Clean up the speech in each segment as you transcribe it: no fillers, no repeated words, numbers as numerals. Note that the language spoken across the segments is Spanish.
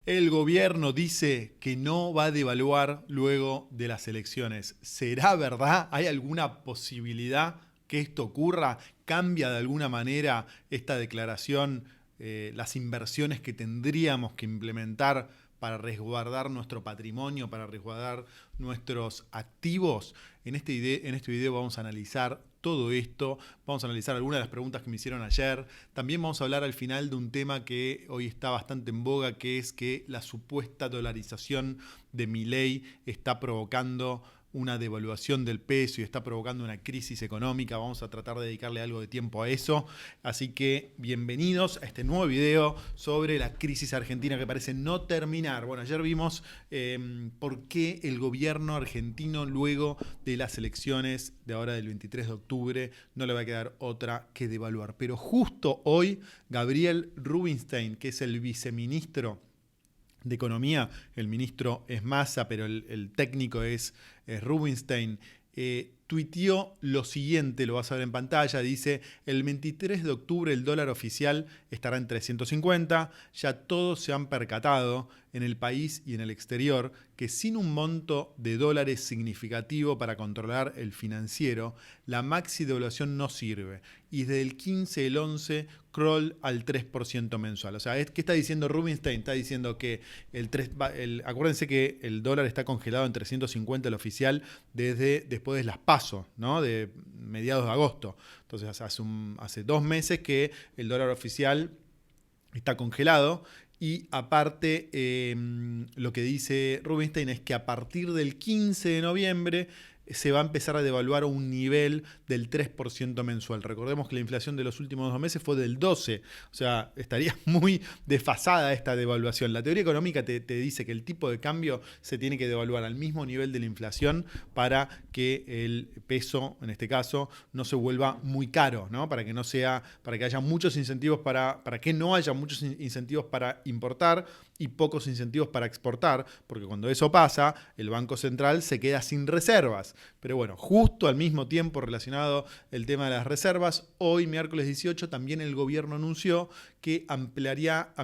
El gobierno dice que no va a devaluar luego de las elecciones. ¿Será verdad? ¿Hay alguna posibilidad que esto ocurra? ¿Cambia de alguna manera esta declaración las inversiones que tendríamos que implementar para resguardar nuestro patrimonio, para resguardar nuestros activos? En este video vamos a analizar todo esto, vamos a analizar algunas de las preguntas que me hicieron ayer. También vamos a hablar al final de un tema que hoy está bastante en boga, que es que la supuesta dolarización de Milei está provocando una devaluación del peso y está provocando una crisis económica. Vamos a tratar de dedicarle algo de tiempo a eso. Así que bienvenidos a este nuevo video sobre la crisis argentina que parece no terminar. Bueno, ayer vimos por qué el gobierno argentino luego de las elecciones de ahora del 23 de octubre no le va a quedar otra que devaluar. Pero justo hoy Gabriel Rubinstein, que es el viceministro de Economía, el ministro es Massa, pero el técnico es Rubinstein, tuiteó lo siguiente, lo vas a ver en pantalla, dice: el 23 de octubre el dólar oficial estará en 350, ya todos se han percatado en el país y en el exterior que sin un monto de dólares significativo para controlar el financiero, la maxi devaluación no sirve. Y desde el 15 del 11, crawl al 3% mensual. O sea, ¿qué está diciendo Rubinstein? Está diciendo que acuérdense que el dólar está congelado en 350 el oficial desde después de las PASO, ¿no? De mediados de agosto. Entonces hace 2 meses que el dólar oficial está congelado. Y aparte, lo que dice Rubinstein es que a partir del 15 de noviembre se va a empezar a devaluar a un nivel del 3% mensual. Recordemos que la inflación de los últimos 2 meses fue del 12%. O sea, estaría muy desfasada esta devaluación. La teoría económica te dice que el tipo de cambio se tiene que devaluar al mismo nivel de la inflación para que el peso, en este caso, no se vuelva muy caro, ¿no? Para que haya muchos incentivos para que no haya muchos incentivos para importar y pocos incentivos para exportar, porque cuando eso pasa, el Banco Central se queda sin reservas. Pero bueno, justo al mismo tiempo relacionado el tema de las reservas, hoy miércoles 18 también el gobierno anunció que ampliará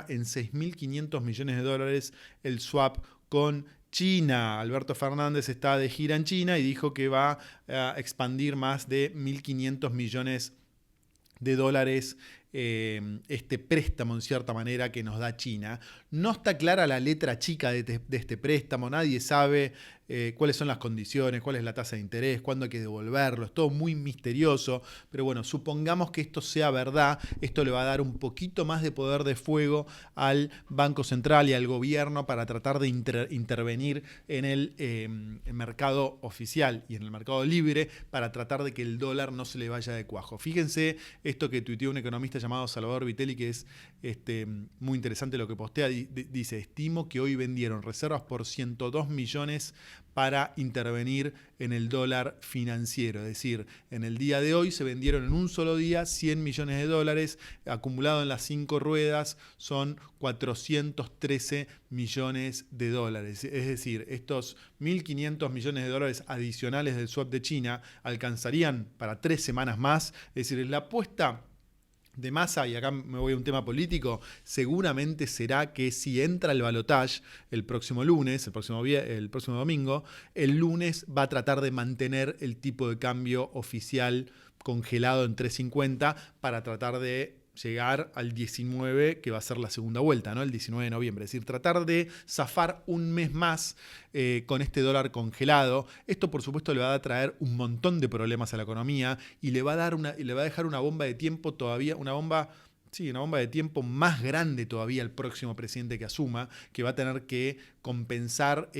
en 6.500 millones de dólares el swap con China. Alberto Fernández está de gira en China y dijo que va a expandir más de 1.500 millones de dólares este préstamo en cierta manera que nos da China. No está clara la letra chica de este préstamo, nadie sabe cuáles son las condiciones, cuál es la tasa de interés, cuándo hay que devolverlo, es todo muy misterioso, pero bueno, supongamos que esto sea verdad, esto le va a dar un poquito más de poder de fuego al Banco Central y al gobierno para tratar de intervenir en el mercado oficial y en el mercado libre para tratar de que el dólar no se le vaya de cuajo. Fíjense esto que tuiteó un economista llamado Salvador Vitelli, que es muy interesante lo que postea. Dice: estimo que hoy vendieron reservas por 102 millones para intervenir en el dólar financiero. Es decir, en el día de hoy se vendieron en un solo día 100 millones de dólares, acumulado en las 5 ruedas son 413 millones de dólares. Es decir, estos 1.500 millones de dólares adicionales del swap de China alcanzarían para 3 semanas más. Es decir, la apuesta de Massa, y acá me voy a un tema político, seguramente será que si entra el balotaje el próximo lunes, el próximo domingo, el lunes va a tratar de mantener el tipo de cambio oficial congelado en 3.50 para tratar de llegar al 19, que va a ser la segunda vuelta, ¿no? El 19 de noviembre. Es decir, tratar de zafar un mes más con este dólar congelado. Esto, por supuesto, le va a traer un montón de problemas a la economía y le va a dejar una bomba de tiempo todavía, una bomba de tiempo más grande todavía al próximo presidente que asuma, que va a tener que compensar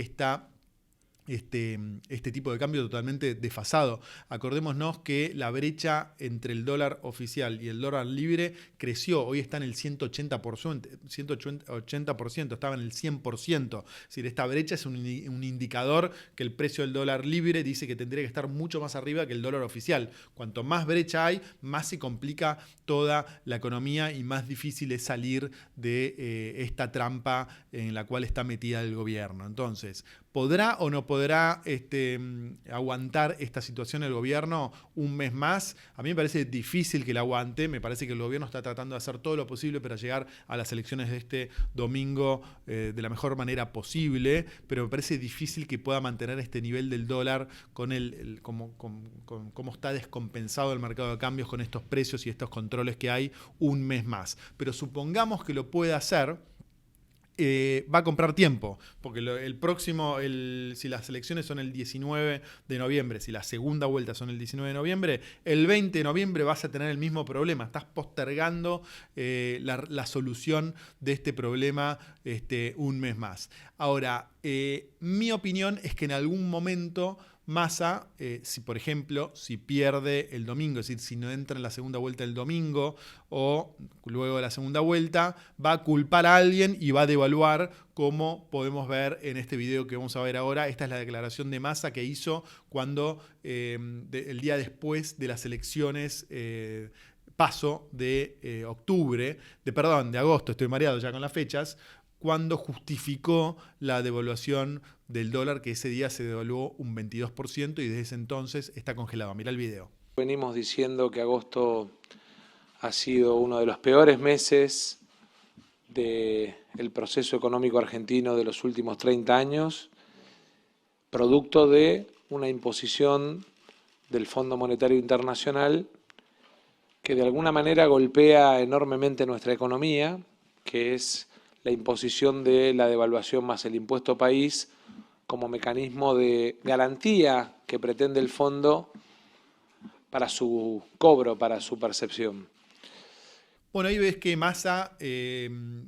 este tipo de cambio totalmente desfasado. Acordémonos que la brecha entre el dólar oficial y el dólar libre creció, hoy está en el 180%, estaba en el 100%. Es decir, esta brecha es un indicador que el precio del dólar libre dice que tendría que estar mucho más arriba que el dólar oficial. Cuanto más brecha hay, más se complica toda la economía y más difícil es salir de esta trampa en la cual está metida el gobierno. Entonces, ¿podrá o no podrá podrá aguantar esta situación el gobierno un mes más. A mí me parece difícil que la aguante. Me parece que el gobierno está tratando de hacer todo lo posible para llegar a las elecciones de este domingo de la mejor manera posible, pero me parece difícil que pueda mantener este nivel del dólar con cómo está descompensado el mercado de cambios con estos precios y estos controles que hay un mes más. Pero supongamos que lo pueda hacer. Va a comprar tiempo, porque si las elecciones son el 19 de noviembre, si la segunda vuelta son el 19 de noviembre, el 20 de noviembre vas a tener el mismo problema. Estás postergando la solución de este problema un mes más. Ahora, mi opinión es que en algún momento Massa, si por ejemplo, si pierde el domingo, es decir, si no entra en la segunda vuelta el domingo o luego de la segunda vuelta, va a culpar a alguien y va a devaluar, como podemos ver en este video que vamos a ver ahora. Esta es la declaración de Massa que hizo cuando el día después de las elecciones paso de agosto, estoy mareado ya con las fechas, cuando justificó la devaluación del dólar, que ese día se devaluó un 22% y desde ese entonces está congelado. Mirá el video. Venimos diciendo que agosto ha sido uno de los peores meses del proceso económico argentino de los últimos 30 años, producto de una imposición del Fondo Monetario Internacional que de alguna manera golpea enormemente nuestra economía, que es la imposición de la devaluación más el impuesto país como mecanismo de garantía que pretende el fondo para su cobro, para su percepción. Bueno, ahí ves que Massa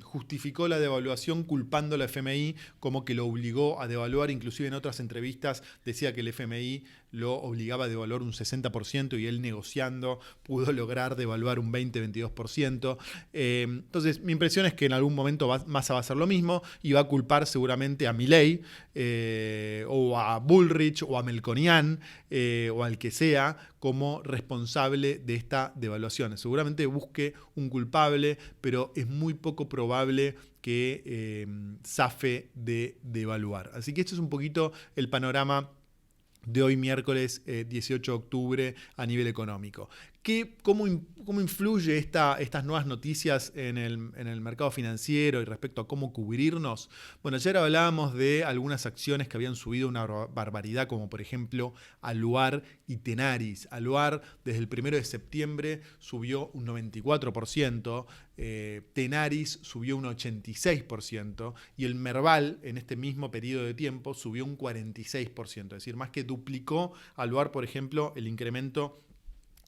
justificó la devaluación culpando a la FMI como que lo obligó a devaluar. Inclusive en otras entrevistas decía que el FMI lo obligaba a devaluar un 60% y él negociando pudo lograr devaluar un 20-22%. Entonces mi impresión es que en algún momento Massa va a hacer lo mismo y va a culpar seguramente a Milei o a Bullrich o a Melconian o al que sea como responsable de esta devaluación. Seguramente busque un culpable, pero es muy poco probable que zafe de devaluar. Así que esto es un poquito el panorama de hoy miércoles 18 de octubre a nivel económico. ¿Cómo influye estas nuevas noticias en el mercado financiero y respecto a cómo cubrirnos? Bueno, ayer hablábamos de algunas acciones que habían subido una barbaridad, como por ejemplo Aluar y Tenaris. Aluar desde el 1 de septiembre subió un 94%, Tenaris subió un 86% y el Merval en este mismo periodo de tiempo subió un 46%, es decir, más que duplicó Aluar, por ejemplo, el incremento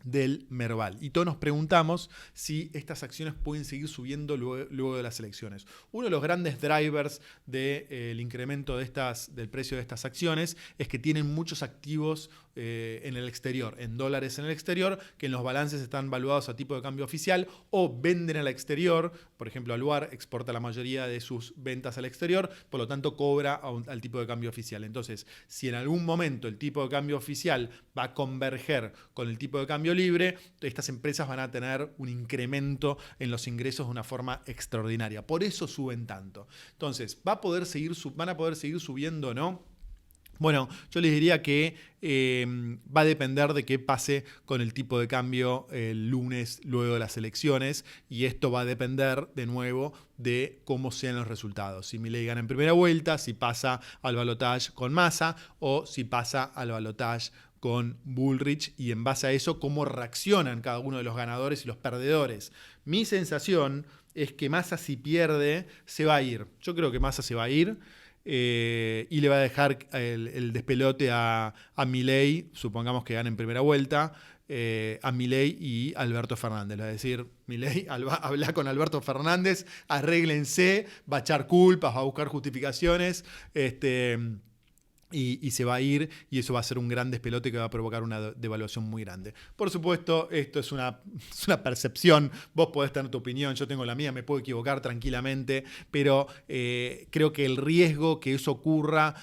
del Merval. Y todos nos preguntamos si estas acciones pueden seguir subiendo luego de las elecciones. Uno de los grandes drivers del incremento del precio de estas acciones es que tienen muchos activos en el exterior, en dólares en el exterior, que en los balances están valuados a tipo de cambio oficial o venden al exterior. Por ejemplo, Aluar exporta la mayoría de sus ventas al exterior, por lo tanto cobra al tipo de cambio oficial. Entonces, si en algún momento el tipo de cambio oficial va a converger con el tipo de cambio libre, estas empresas van a tener un incremento en los ingresos de una forma extraordinaria. Por eso suben tanto. Entonces, ¿van a poder seguir subiendo o no? Bueno, yo les diría que va a depender de qué pase con el tipo de cambio el lunes luego de las elecciones, y esto va a depender de nuevo de cómo sean los resultados. Si Milei gana en primera vuelta, si pasa al balotaje con Massa o si pasa al balotaje con Bullrich, y en base a eso cómo reaccionan cada uno de los ganadores y los perdedores. Mi sensación es que Massa, si pierde, se va a ir. Yo creo que Massa se va a ir. Y le va a dejar el despelote a Milei, supongamos que gane en primera vuelta, a Milei y Alberto Fernández. Es decir, Milei habla con Alberto Fernández, arréglense, va a echar culpas, va a buscar justificaciones, y se va a ir, y eso va a ser un gran despelote que va a provocar una devaluación muy grande. Por supuesto, esto es una percepción, vos podés tener tu opinión, yo tengo la mía, me puedo equivocar tranquilamente, pero creo que el riesgo que eso ocurra,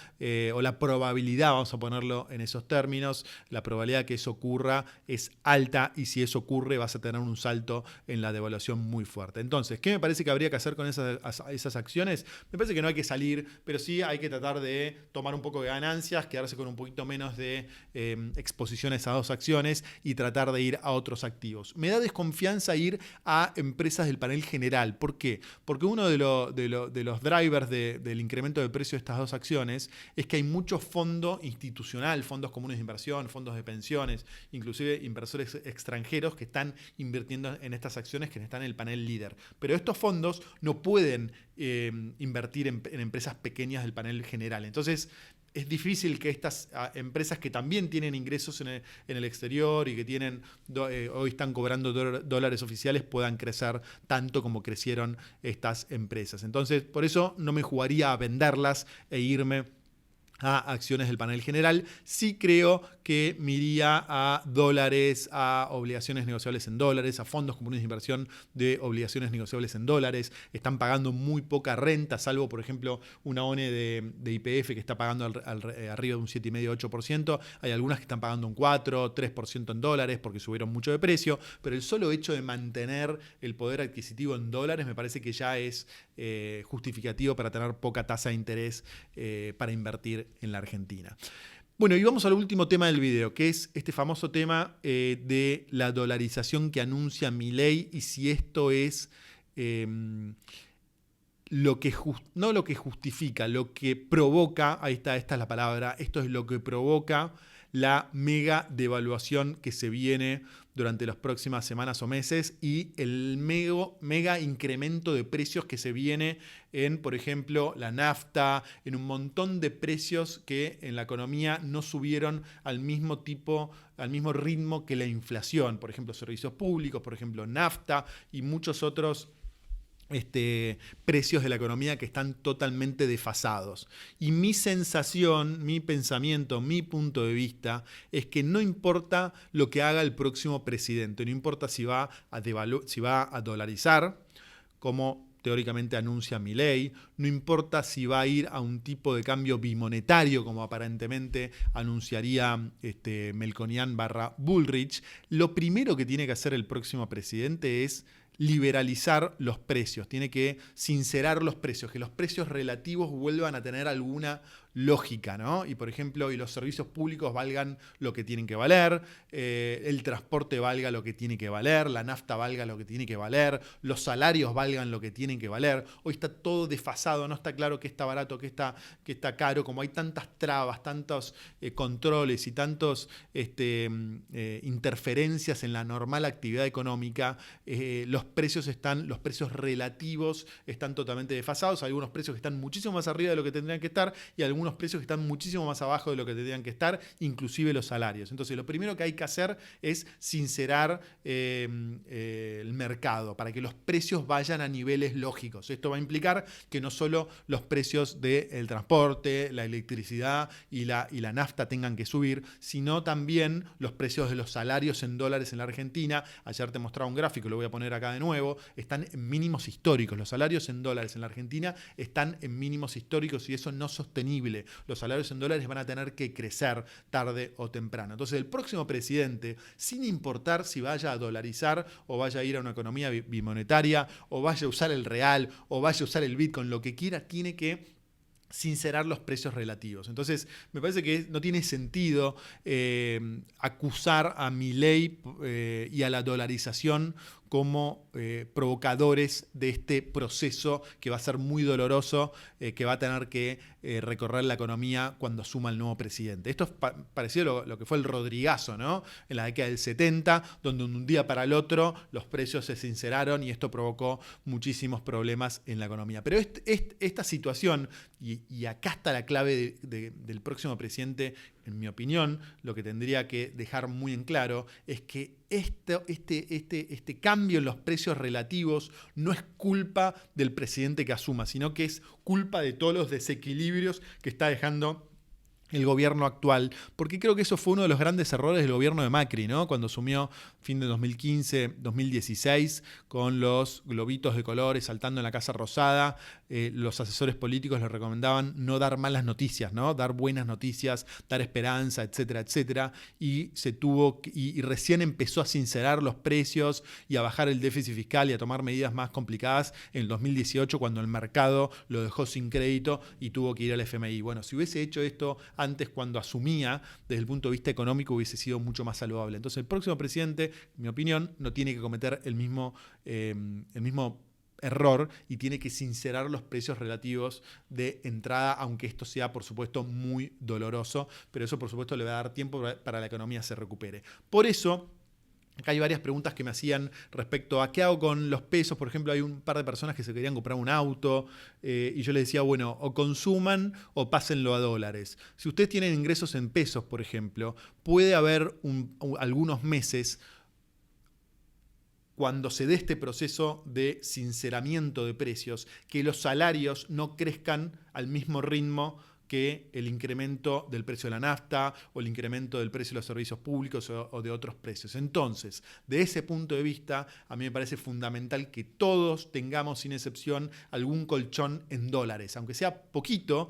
o la probabilidad, vamos a ponerlo en esos términos, la probabilidad que eso ocurra es alta, y si eso ocurre vas a tener un salto en la devaluación muy fuerte. Entonces, ¿qué me parece que habría que hacer con esas acciones? Me parece que no hay que salir, pero sí hay que tratar de tomar un poco de ganas ganancias, quedarse con un poquito menos de exposiciones a dos acciones y tratar de ir a otros activos. Me da desconfianza ir a empresas del panel general. ¿Por qué? Porque uno de los drivers del incremento del precio de estas dos acciones es que hay mucho fondo institucional, fondos comunes de inversión, fondos de pensiones, inclusive inversores extranjeros que están invirtiendo en estas acciones que están en el panel líder. Pero estos fondos no pueden invertir en empresas pequeñas del panel general. Entonces, es difícil que estas empresas que también tienen ingresos en el exterior y que hoy están cobrando dólares oficiales puedan crecer tanto como crecieron estas empresas. Entonces, por eso no me jugaría a venderlas e irme a acciones del panel general. Sí creo que me iría a dólares, a obligaciones negociables en dólares, a fondos comunes de inversión de obligaciones negociables en dólares. Están pagando muy poca renta, salvo, por ejemplo, una ONE de YPF que está pagando arriba de un 7,5-8%. Hay algunas que están pagando un 4-3% en dólares porque subieron mucho de precio. Pero el solo hecho de mantener el poder adquisitivo en dólares me parece que ya es justificativo para tener poca tasa de interés para invertir en la Argentina. Bueno, y vamos al último tema del video, que es este famoso tema de la dolarización que anuncia Milei y si esto es no lo que justifica, lo que provoca, esta es la palabra, esto es lo que provoca la mega devaluación que se viene durante las próximas semanas o meses y el mega incremento de precios que se viene en, por ejemplo, la nafta, en un montón de precios que en la economía no subieron al mismo ritmo que la inflación. Por ejemplo, servicios públicos, por ejemplo, nafta y muchos otros precios de la economía que están totalmente desfasados. Y mi sensación, mi pensamiento, mi punto de vista es que no importa lo que haga el próximo presidente, no importa si va a dolarizar, como teóricamente anuncia Milei, no importa si va a ir a un tipo de cambio bimonetario, como aparentemente anunciaría Melconian / Bullrich, lo primero que tiene que hacer el próximo presidente es liberalizar los precios, tiene que sincerar los precios, que los precios relativos vuelvan a tener alguna lógica, ¿no? Y por ejemplo, y los servicios públicos valgan lo que tienen que valer, el transporte valga lo que tiene que valer, la nafta valga lo que tiene que valer, los salarios valgan lo que tienen que valer. Hoy está todo desfasado, no está claro qué está barato, qué está caro, como hay tantas trabas, tantos controles y tantos interferencias en la normal actividad económica, los precios relativos están totalmente desfasados. Hay algunos precios que están muchísimo más arriba de lo que tendrían que estar y algunos precios que están muchísimo más abajo de lo que tendrían que estar, inclusive los salarios. Entonces, lo primero que hay que hacer es sincerar el mercado para que los precios vayan a niveles lógicos. Esto va a implicar que no solo los precios del transporte, la electricidad y la nafta tengan que subir, sino también los precios de los salarios en dólares en la Argentina. Ayer te mostraba un gráfico, lo voy a poner acá de nuevo, están en mínimos históricos. Los salarios en dólares en la Argentina están en mínimos históricos y eso no es sostenible. Los salarios en dólares van a tener que crecer tarde o temprano. Entonces, el próximo presidente, sin importar si vaya a dolarizar o vaya a ir a una economía bimonetaria o vaya a usar el real o vaya a usar el Bitcoin, lo que quiera, tiene que sincerar los precios relativos. Entonces, me parece que no tiene sentido acusar a Milei y a la dolarización como provocadores de este proceso que va a ser muy doloroso, que va a tener que recorrer la economía cuando asuma el nuevo presidente. Esto es parecido a lo que fue el Rodrigazo, ¿no? En la década del 70, donde de un día para el otro los precios se sinceraron y esto provocó muchísimos problemas en la economía. Pero esta situación, y acá está la clave del próximo presidente, en mi opinión, lo que tendría que dejar muy en claro es que este cambio en los precios relativos no es culpa del presidente que asuma, sino que es culpa de todos los desequilibrios que está dejando el gobierno actual, porque creo que eso fue uno de los grandes errores del gobierno de Macri, ¿no? Cuando asumió fin de 2015, 2016, con los globitos de colores saltando en la Casa Rosada, los asesores políticos le recomendaban no dar malas noticias, ¿no? Dar buenas noticias, dar esperanza, etcétera, etcétera, y recién empezó a sincerar los precios y a bajar el déficit fiscal y a tomar medidas más complicadas en el 2018, cuando el mercado lo dejó sin crédito y tuvo que ir al FMI. Bueno, si hubiese hecho esto antes cuando asumía, desde el punto de vista económico hubiese sido mucho más saludable. Entonces el próximo presidente, en mi opinión, no tiene que cometer el mismo error y tiene que sincerar los precios relativos de entrada, aunque esto sea, por supuesto, muy doloroso, pero eso, por supuesto, le va a dar tiempo para que la economía se recupere. Por eso, acá hay varias preguntas que me hacían respecto a qué hago con los pesos. Por ejemplo, hay un par de personas que se querían comprar un auto y yo les decía, bueno, o consuman o pásenlo a dólares. Si ustedes tienen ingresos en pesos, por ejemplo, puede haber algunos meses cuando se dé este proceso de sinceramiento de precios, que los salarios no crezcan al mismo ritmo que el incremento del precio de la nafta o el incremento del precio de los servicios públicos o de otros precios. Entonces, de ese punto de vista, a mí me parece fundamental que todos tengamos, sin excepción, algún colchón en dólares. Aunque sea poquito,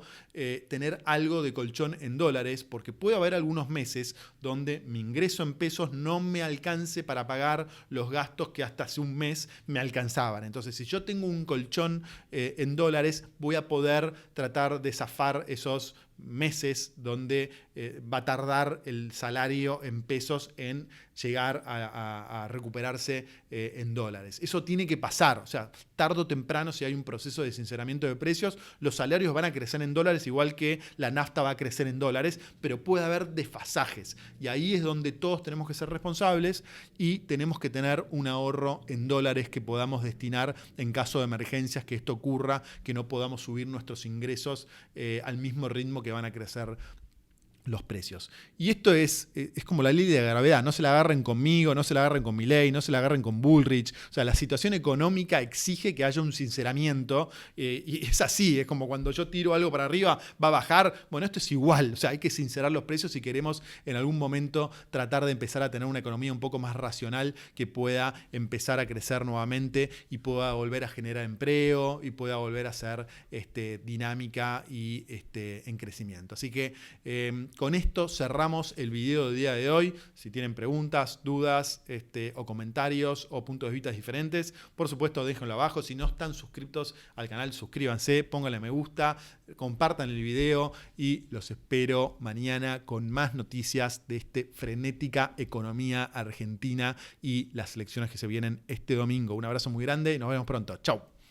tener algo de colchón en dólares, porque puede haber algunos meses donde mi ingreso en pesos no me alcance para pagar los gastos que hasta hace un mes me alcanzaban. Entonces, si yo tengo un colchón en dólares, voy a poder tratar de zafar esos meses donde va a tardar el salario en pesos en llegar a recuperarse en dólares. Eso tiene que pasar, o sea, tarde o temprano, si hay un proceso de sinceramiento de precios, los salarios van a crecer en dólares, igual que la nafta va a crecer en dólares, pero puede haber desfasajes. Y ahí es donde todos tenemos que ser responsables y tenemos que tener un ahorro en dólares que podamos destinar en caso de emergencias, que esto ocurra, que no podamos subir nuestros ingresos al mismo ritmo que van a crecer los precios. Y esto es como la ley de la gravedad. No se la agarren conmigo, no se la agarren con Milei, no se la agarren con Bullrich. O sea, la situación económica exige que haya un sinceramiento y es así. Es como cuando yo tiro algo para arriba, va a bajar. Bueno, esto es igual. O sea, hay que sincerar los precios si queremos en algún momento tratar de empezar a tener una economía un poco más racional que pueda empezar a crecer nuevamente y pueda volver a generar empleo y pueda volver a ser dinámica y en crecimiento. Así que con esto cerramos el video del día de hoy. Si tienen preguntas, dudas o comentarios o puntos de vista diferentes, por supuesto déjenlo abajo. Si no están suscritos al canal, suscríbanse, pónganle me gusta, compartan el video y los espero mañana con más noticias de frenética economía argentina y las elecciones que se vienen este domingo. Un abrazo muy grande y nos vemos pronto. Chau.